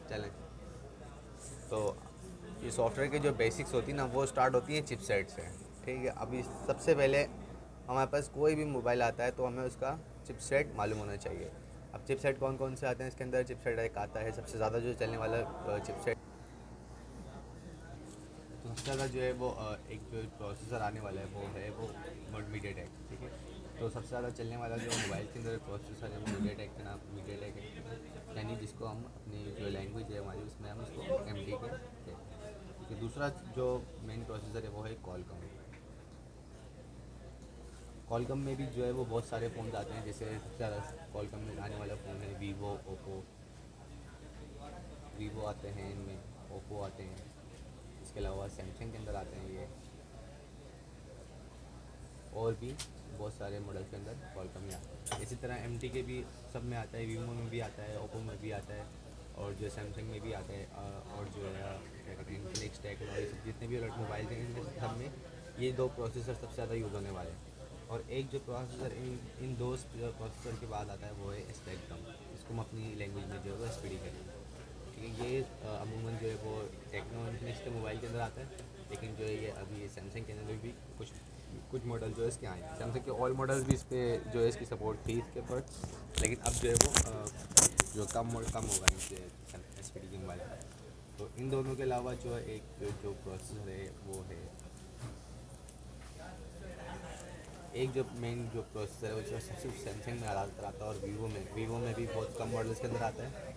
चलें। तो ये सॉफ्टवेयर की जो बेसिक्स होती है ना, वो स्टार्ट होती हैं चिपसेट से। ठीक है, अभी सबसे पहले हमारे पास कोई भी मोबाइल आता है तो हमें उसका चिपसेट मालूम होना चाहिए। अब चिपसेट कौन कौन से आते हैं, इसके अंदर चिपसेट एक आता है सबसे ज़्यादा जो चलने वाला चिपसेट। तो सबसे ज़्यादा जो है वो एक जो प्रोसेसर आने वाला है वो मीडियाटेक। ठीक है, तो सबसे ज़्यादा चलने वाला जो मोबाइल के अंदर प्रोसेसर है वो मीडियाटेक का नाम मीडियाटेक है, यानी जिसको हम अपनी जो लैंग्वेज है हमारी उसमें हम उसको एम डी के कहते हैं। ठीक है, दूसरा जो मेन प्रोसेसर है वो है कॉलकॉम। कॉलकॉम में भी जो है वो बहुत सारे फ़ोन आते हैं, जैसे सबसे ज़्यादा कॉलकॉम में आने वाला फ़ोन है वीवो, ओप्पो। वीवो आते हैं इनमें, ओप्पो आते हैं, इसके अलावा सैमसंग के अंदर आते हैं ये, और भी बहुत सारे मॉडल के अंदर कॉलकॉम में आता है। इसी तरह एम के भी सब में आता है, वीवो में भी आता है, ओप्पो में भी आता है, और जो सैमसंग में भी आता है, और जो है क्या कहते हैं इन्फिनिक्स टेक्नोलॉजी सब जितने भी मोबाइल हैं इनमें सब में ये दो प्रोसेसर सबसे ज़्यादा यूज़ होने वाले हैं। और एक जो प्रोसेसर इन दो प्रोसेसर के बाद आता है वो है स्पेक्ट्रम, इसको हम अपनी लैंग्वेज में जो है वो एस कहते हैं। ठीक है, ये अमूमन जो है वो टेक्नो इन्फिनिक्स के मोबाइल के अंदर आता है, लेकिन जो है ये अभी ये सैमसंग के अंदर भी कुछ कुछ मॉडल जो है इसके आए हैं। सैमसंग के ऑल मॉडल्स भी इस पर जो है इसकी सपोर्ट थी इसके पर, लेकिन अब जो है वो जो कम होगा इनसे एस पी डी के मोबाइल का। तो इन दोनों के अलावा जो है एक जो प्रोसेसर है वो है, एक जो मेन जो प्रोसेसर है वो जो सिर्फ सैमसंग में ज़्यादातर आता है, और वीवो में भी बहुत कम मॉडल्स के अंदर आता है।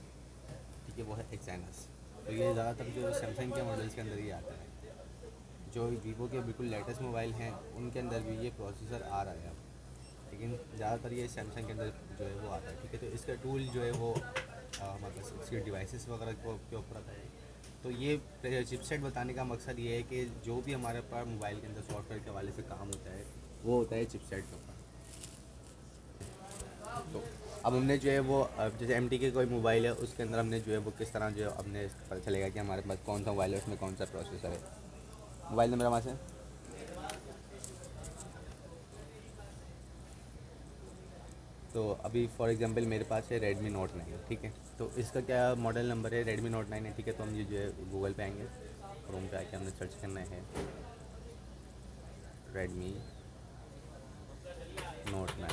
ठीक है, वो है एक्सैनस। तो ये ज़्यादातर जो सैमसंग के मॉडल्स के अंदर ही आता है। जो वीवो के बिल्कुल लेटेस्ट मोबाइल हैं उनके अंदर भी ये प्रोसेसर आ रहा है अब, लेकिन ज़्यादातर ये सैमसंग के अंदर जो है वो आता है। ठीक है, तो इसका टूल जो है वो हमारे पास इसके डिवाइसेस वगैरह के ऊपर आता है। तो ये चिपसेट बताने का मकसद ये है कि जो भी हमारे पास मोबाइल के अंदर सॉफ्टवेयर के हवाले से काम होता है वो होता है चिपसेट के ऊपर। तो अब हमने जो है वो जैसे एम के कोई मोबाइल है उसके अंदर हमने जो है वो किस तरह जो है हमने पता चलेगा कि हमारे पास कौन सा मोबाइल है, उसमें कौन सा प्रोसेसर है। मोबाइल नंबर हमारे से, तो अभी फॉर एग्जांपल मेरे पास है रेडमी नोट 9। ठीक है, तो इसका क्या मॉडल नंबर है, रेडमी नोट 9 है। ठीक है, तो हम ये जो है गूगल पे आएंगे, क्रोम पे आके हमने सर्च करना है रेडमी नोट 9।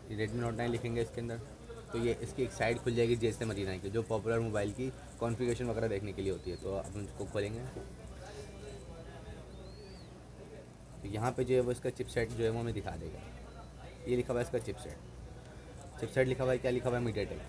ये रेडमी नोट 9 लिखेंगे इसके अंदर, तो ये इसकी एक साइट खुल जाएगी जैसे मरीना की, जो पॉपुलर मोबाइल की कॉन्फ़िगरेशन वगैरह देखने के लिए होती है। तो अब हम इसको खोलेंगे, तो यहाँ पे जो है वो इसका चिपसेट जो है वो हमें दिखा देगा। ये लिखा हुआ है इसका चिपसेट, चिपसेट लिखा हुआ है, क्या लिखा हुआ है, मीडियाटेक।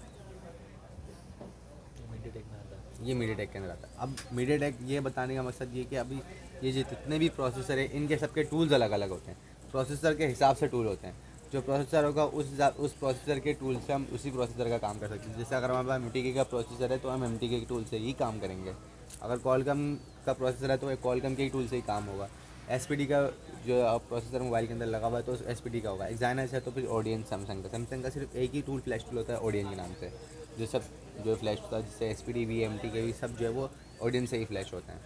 मीडिया टेक में आता है। ये मीडियाटेक के अंदर आता है। अब मीडियाटेक ये बताने का मकसद ये कि अभी ये जितने भी प्रोसेसर है इनके सबके टूल्स अलग अलग होते हैं, प्रोसेसर के हिसाब से टूल होते हैं। जो प्रोसेसर होगा उस प्रोसेसर के टूल से हम उसी प्रोसेसर का काम कर सकते हैं। जैसे अगर हमारे पास एम का प्रोसेसर है तो हम एम के टूल से ही काम करेंगे। अगर कॉलकम का प्रोसेसर है तो कॉलकम के ही टूल से ही काम होगा। एस का जो प्रोसेसर मोबाइल के अंदर लगा हुआ है तो एस का होगा। एक्साइनस है तो फिर ओडियन सैमसंग का सिर्फ एक ही टूल फ्लैश टूल होता है ओडियन के नाम से। जो सब जो फ्लैश होता है जिससे एस भी एम के भी सब जो है वो ओडियन से ही फ्लैश होते हैं।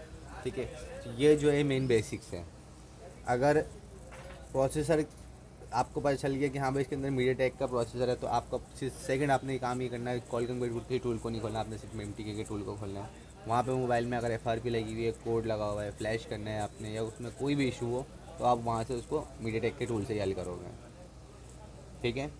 ठीक है, तो ये जो है मेन बेसिक्स है। अगर प्रोसेसर आपको पता चल गया कि हाँ भाई इसके अंदर मीडिया टेक का प्रोसेसर है, तो आपका सेकंड आपने काम ये करना है, कॉलकम के टूल को नहीं खोलना, आपने सिर्फ एम के टूल को खोलना है। वहाँ पे मोबाइल में अगर एफ लगी हुई है, कोड लगा हुआ है, फ्लैश करना है आपने, या उसमें कोई भी इशू हो तो आप वहाँ से उसको मीडिया टेक के टूल से ही हल करोगे। ठीक है,